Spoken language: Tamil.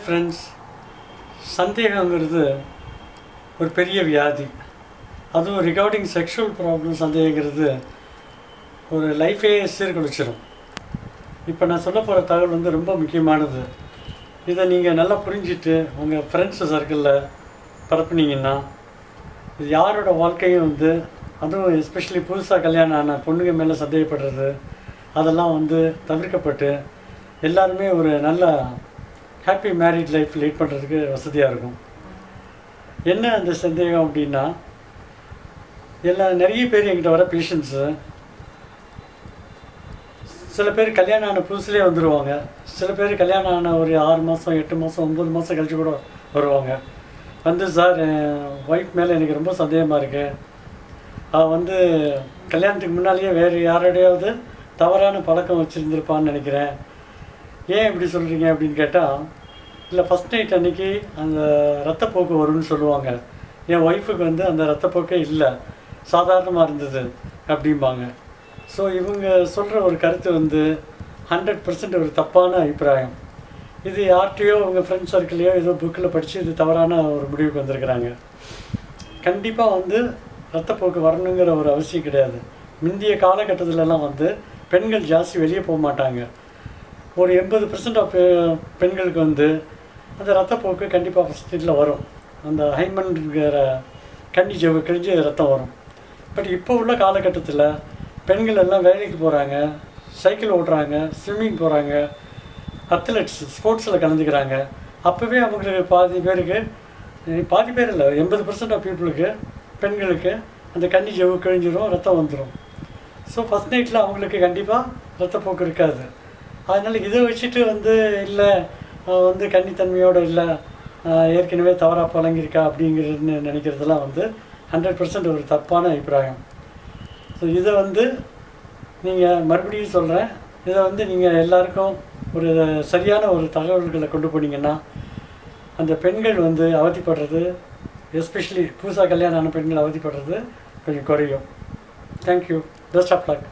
டியர் ஃப்ரெண்ட்ஸ், சந்தேகங்கிறது ஒரு பெரிய வியாதி. அதுவும் ரிகார்டிங் செக்ஷுவல் ப்ராப்ளம் சந்தேகங்கிறது ஒரு லைஃபே சீர்குலைச்சிடும். இப்போ நான் சொல்ல போகிற தகவல் வந்து ரொம்ப முக்கியமானது. இதை நீங்கள் நல்லா புரிஞ்சுட்டு உங்கள் ஃப்ரெண்ட்ஸு சர்க்கிளில் பரப்புனீங்கன்னா இது யாரோட வாழ்க்கையும் வந்து, அதுவும் எஸ்பெஷலி புதுசாக கல்யாணம் ஆன பொண்ணுங்க மேலே சந்தேகப்படுறது அதெல்லாம் வந்து தவிர்க்கப்பட்டு எல்லாருமே ஒரு நல்ல ஹாப்பி மேரிட் லைஃப் லீட் பண்ணுறதுக்கு வசதியாக இருக்கும். என்ன அந்த சந்தேகம் அப்படின்னா, நிறைய பேர் என்கிட்ட வர பேஷண்ட்ஸு, சில பேர் கல்யாணம் ஆன புதுசுலேயே வந்துடுவாங்க. சில பேர் கல்யாணம் ஆன ஒரு 6 மாதம் 8 மாதம் 9 மாதம் கழிச்சு கூட வருவாங்க. வந்து சார், என் ஒய்ஃப் மேலே எனக்கு ரொம்ப சந்தேகமாக இருக்குது. அவள் வந்து கல்யாணத்துக்கு முன்னாலேயே வேறு யாரோடையாவது தவறான பழக்கம் வச்சுருந்துருப்பான்னு நினைக்கிறேன். ஏன் இப்படி சொல்கிறீங்க அப்படின்னு கேட்டால், இல்லை ஃபஸ்ட் நைட் அன்றைக்கி அந்த ரத்தப்போக்கு வரும்னு சொல்லுவாங்க. என் ஒய்ஃபுக்கு வந்து அந்த ரத்தப்போக்கே இல்லை, சாதாரணமாக இருந்தது அப்படிம்பாங்க. ஸோ இவங்க சொல்கிற ஒரு கருத்து வந்து 100% ஒரு தப்பான அபிப்பிராயம். இது யார்கிட்டையோ உங்கள் ஃப்ரெண்ட்ஸ் சர்க்கிளையோ ஏதோ புக்கில் படித்து இது தவறான ஒரு முடிவுக்கு வந்திருக்கிறாங்க. கண்டிப்பாக வந்து ரத்தப்போக்கு வரணுங்கிற ஒரு அவசியம் கிடையாது. முந்தைய காலகட்டத்திலலாம் வந்து பெண்கள் ஜாஸ்தி வெளியே போக மாட்டாங்க. ஒரு 80% ஆஃப் பெண்களுக்கு வந்து அந்த ரத்தப்போக்கு கண்டிப்பாக ஃபஸ்ட் நைட்டில் வரும். அந்த ஹைமன்ங்கிற கன்னி ஜவ்வு கிழிஞ்சு ரத்தம் வரும். பட் இப்போ உள்ள காலகட்டத்தில் பெண்கள் எல்லாம் வேலைக்கு போகிறாங்க, சைக்கிள் ஓட்டுறாங்க, ஸ்விம்மிங் போகிறாங்க, அத்லெட்ஸ் ஸ்போர்ட்ஸில் கலந்துக்கிறாங்க. அப்போவே அவங்களுக்கு பாதி பேர் இல்லை, 80% ஆஃப் பீப்புளுக்கு பெண்களுக்கு அந்த கன்னி ஜவ்வு கிழிஞ்சிரும், ரத்தம் வந்துடும். ஸோ ஃபஸ்ட் நைட்டில் அவங்களுக்கு கண்டிப்பாக ரத்தப்போக்கு இருக்காது. அதனால் இதை வச்சுட்டு வந்து இல்லை வந்து கன்னித்தன்மையோடு இல்லை, ஏற்கனவே தவறாக பழங்கியிருக்கா அப்படிங்கிறதுன்னு நினைக்கிறதுலாம் வந்து 100% ஒரு தப்பான அபிப்பிராயம். ஸோ இதை வந்து நீங்கள் மறுபடியும் சொல்கிறேன், இதை வந்து நீங்கள் எல்லாருக்கும் ஒரு சரியான ஒரு தகவல்களை கொண்டு போனீங்கன்னா அந்த பெண்கள் வந்து அவதிப்படுறது, எஸ்பெஷலி புதுசாக கல்யாணம் ஆன பெண்கள் அவதிப்படுறது கொஞ்சம் குறையும். தேங்க்யூ. Best of luck.